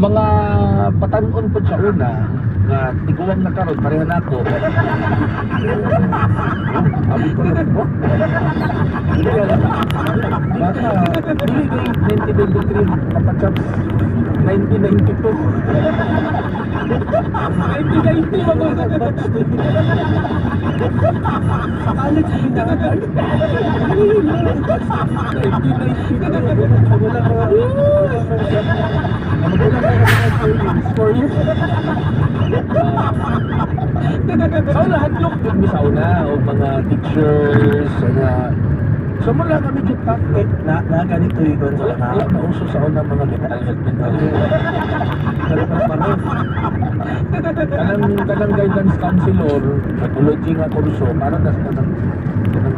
mga patanon po sa una nga tiguang na karon pareha nako. Abi ko na po. Baka dili kay 2023 kapatap 1992. 1990 ba ba? College din na ka. 1990 wala ka. For you. So lahat yung sauna o mga teachers so mula kami dito na ganito yung sa nauso sa una mga mental health kanang guidance counselor psychology nga kurso para kanang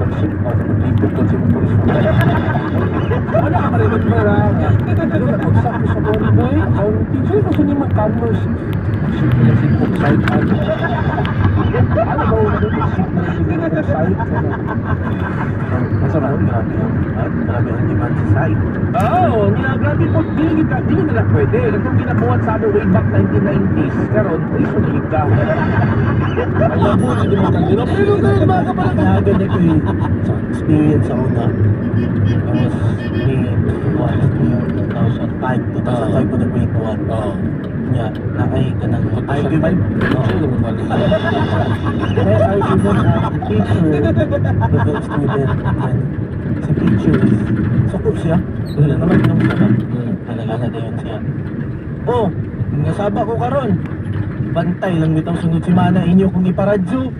mag-ship o mag-libot ko sa kurso wala ka marinig ba ano na pagsak ko sa body boy accounting so gusto niya mag-commerce ship ko lang sa site ano ba ship na sa site masama grabe ang demand sa site grabe po dili nila pwede kung ginabuhat sa amin way back 1990s karon iso na ka alam mo hindi mo kang ginawa pero dahil baka pala nagaganda ko yung experience sa una I was in 2005 ko na grade 1 niya, nakay ka ng I-5? Kaya I even have teacher with a student and si teacher is sakop siya naman yung sana talaga na dayon siya nasaba ko karon bantay lang bitang sunod si mana inyo kung iparadyo